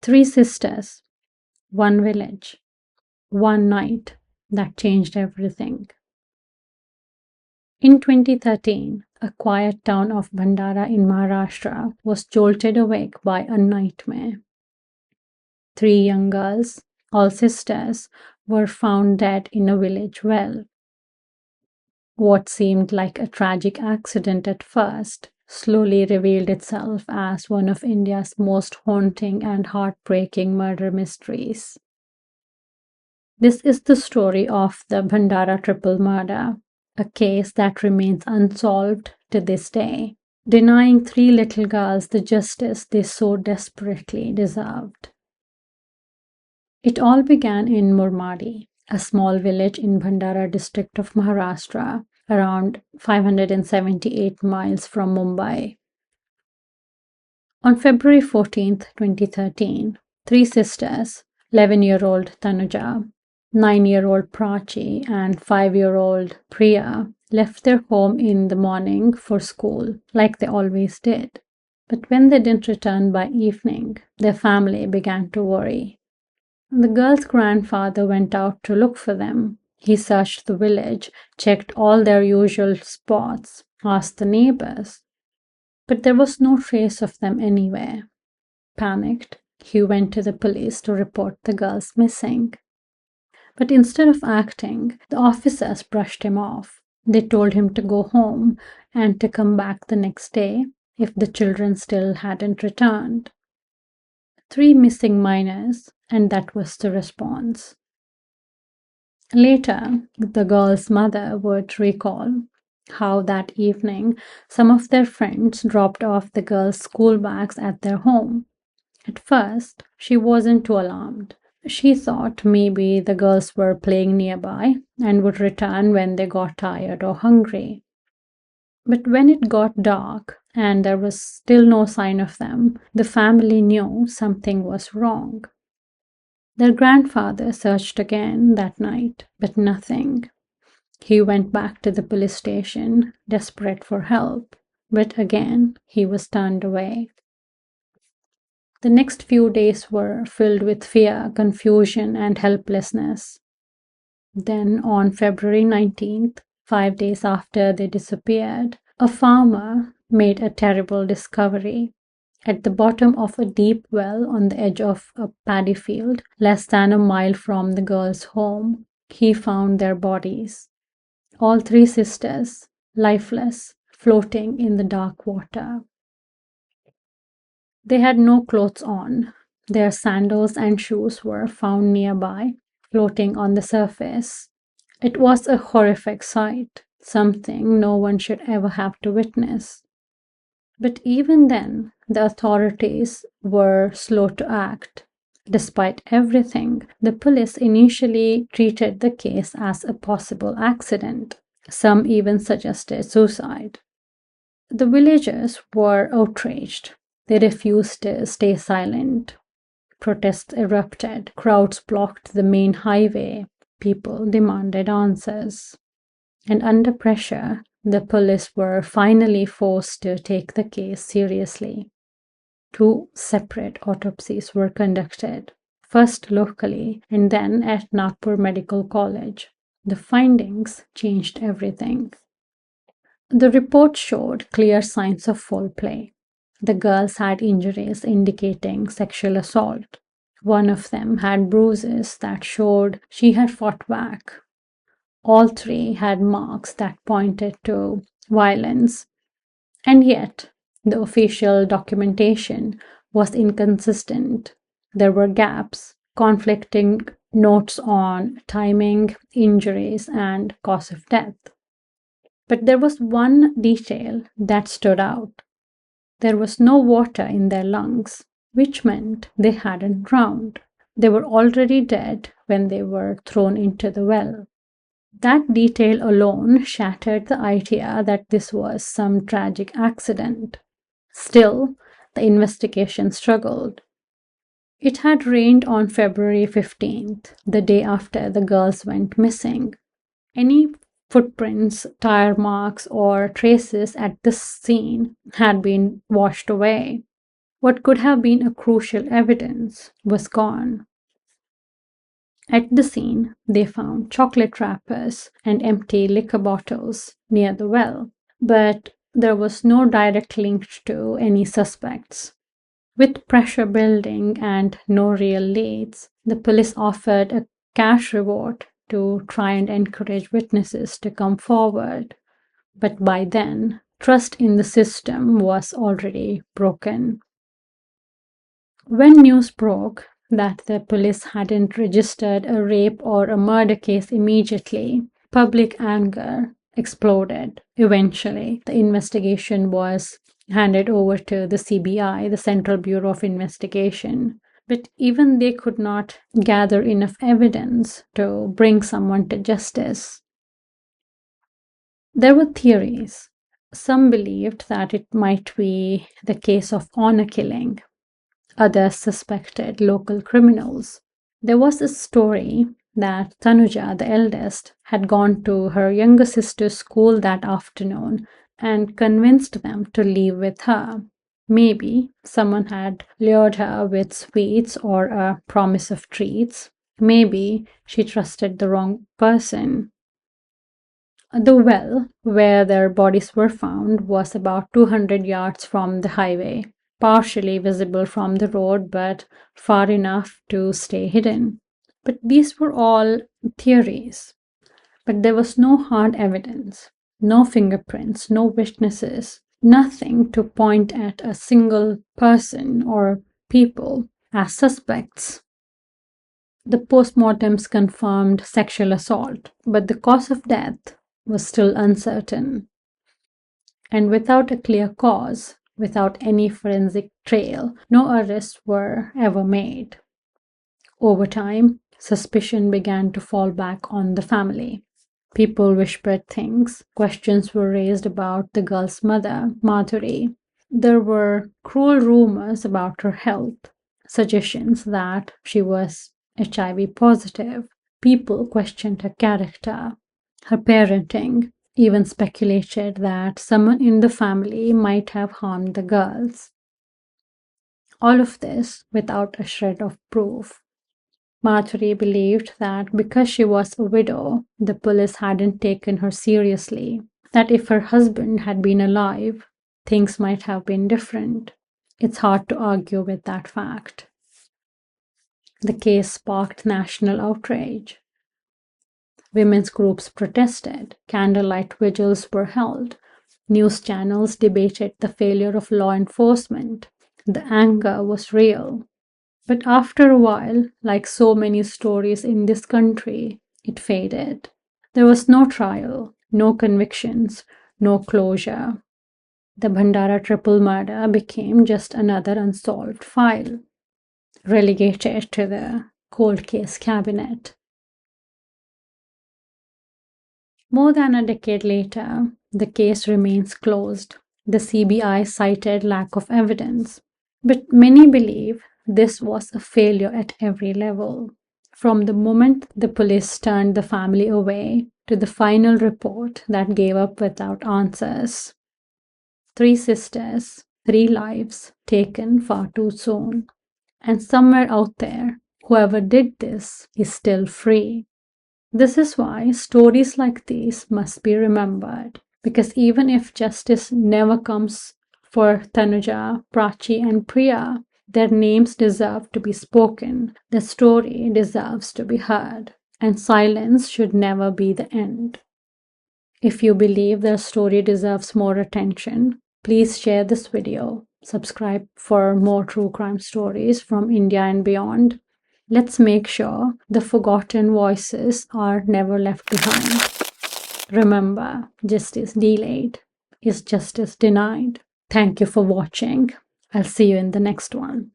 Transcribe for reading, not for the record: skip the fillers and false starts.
Three sisters, one village, one night that changed everything. In 2013, a quiet town of Bhandara in Maharashtra was jolted awake by a nightmare. Three young girls, all sisters, were found dead in a village well. What seemed like a tragic accident at first slowly revealed itself as one of India's most haunting and heartbreaking murder mysteries. This is the story of the Bhandara Triple Murder, a case that remains unsolved to this day, denying three little girls the justice they so desperately deserved. It all began in Murmadi, a small village in Bhandara district of Maharashtra, around 578 miles from Mumbai. On February 14th, 2013, three sisters, 11-year-old Tanuja, 9-year-old Prachi, and 5-year-old Priya, left their home in the morning for school, like they always did. But when they didn't return by evening, their family began to worry. The girls' grandfather went out to look for them. He searched the village, checked all their usual spots, asked the neighbors. But there was no trace of them anywhere. Panicked, he went to the police to report the girls missing. But instead of acting, the officers brushed him off. They told him to go home and to come back the next day if the children still hadn't returned. 3 missing minors, and that was the response. Later, the girl's mother would recall how that evening some of their friends dropped off the girls' school bags at their home. At first, she wasn't too alarmed. She thought maybe the girls were playing nearby and would return when they got tired or hungry. But when it got dark and there was still no sign of them, the family knew something was wrong. Their grandfather searched again that night, but nothing. He went back to the police station, desperate for help, but again he was turned away. The next few days were filled with fear, confusion, and helplessness. Then, on February 19th, 5 days after they disappeared, a farmer made a terrible discovery. At the bottom of a deep well on the edge of a paddy field, less than a mile from the girls' home, he found their bodies. All three sisters, lifeless, floating in the dark water. They had no clothes on. Their sandals and shoes were found nearby, floating on the surface. It was a horrific sight, something no one should ever have to witness. But even then, the authorities were slow to act. Despite everything, the police initially treated the case as a possible accident. Some even suggested suicide. The villagers were outraged. They refused to stay silent. Protests erupted. Crowds blocked the main highway. People demanded answers. And under pressure, the police were finally forced to take the case seriously. 2 separate autopsies were conducted, first locally and then at Nagpur Medical College. The findings changed everything. The report showed clear signs of foul play. The girls had injuries indicating sexual assault. One of them had bruises that showed she had fought back. All 3 had marks that pointed to violence. And yet, the official documentation was inconsistent. There were gaps, conflicting notes on timing, injuries, and cause of death. But there was one detail that stood out. There was no water in their lungs, which meant they hadn't drowned. They were already dead when they were thrown into the well. That detail alone shattered the idea that this was some tragic accident. Still, the investigation struggled. It had rained on February 15th, the day after the girls went missing. Any footprints, tire marks, or traces at this scene had been washed away. What could have been a crucial evidence was gone. At the scene, they found chocolate wrappers and empty liquor bottles near the well, but there was no direct link to any suspects. With pressure building and no real leads, the police offered a cash reward to try and encourage witnesses to come forward. But by then, trust in the system was already broken. When news broke that the police hadn't registered a rape or a murder case immediately, public anger exploded. Eventually, the investigation was handed over to the CBI, the Central Bureau of Investigation. But even they could not gather enough evidence to bring someone to justice. There were theories. Some believed that it might be the case of honor killing. Others suspected local criminals. There was a story that Tanuja, the eldest, had gone to her younger sister's school that afternoon and convinced them to leave with her. Maybe someone had lured her with sweets or a promise of treats. Maybe she trusted the wrong person. The well where their bodies were found was about 200 yards from the highway, partially visible from the road but far enough to stay hidden. But these were all theories. But there was no hard evidence, no fingerprints, no witnesses, nothing to point at a single person or people as suspects. The postmortems confirmed sexual assault, but the cause of death was still uncertain. And without a clear cause, without any forensic trail, no arrests were ever made. Over time, suspicion began to fall back on the family. People whispered things. Questions were raised about the girl's mother, Madhuri. There were cruel rumors about her health, suggestions that she was HIV positive. People questioned her character, her parenting, even speculated that someone in the family might have harmed the girls. All of this without a shred of proof. Madhuri believed that because she was a widow, the police hadn't taken her seriously, that if her husband had been alive, things might have been different. It's hard to argue with that fact. The case sparked national outrage. Women's groups protested, candlelight vigils were held, news channels debated the failure of law enforcement. The anger was real. But after a while, like so many stories in this country, it faded. There was no trial, no convictions, no closure. The Bhandara Triple Murder became just another unsolved file, relegated to the cold case cabinet. More than a decade later, the case remains closed. The CBI cited lack of evidence, but many believe this was a failure at every level. From the moment the police turned the family away to the final report that gave up without answers. 3 sisters, 3 lives taken far too soon. And somewhere out there, whoever did this is still free. This is why stories like these must be remembered, because even if justice never comes for Tanuja, Prachi, and Priya, their names deserve to be spoken, their story deserves to be heard, and silence should never be the end. If you believe their story deserves more attention, please share this video, subscribe for more true crime stories from India and beyond. Let's make sure the forgotten voices are never left behind. Remember, justice delayed is justice denied. Thank you for watching. I'll see you in the next one.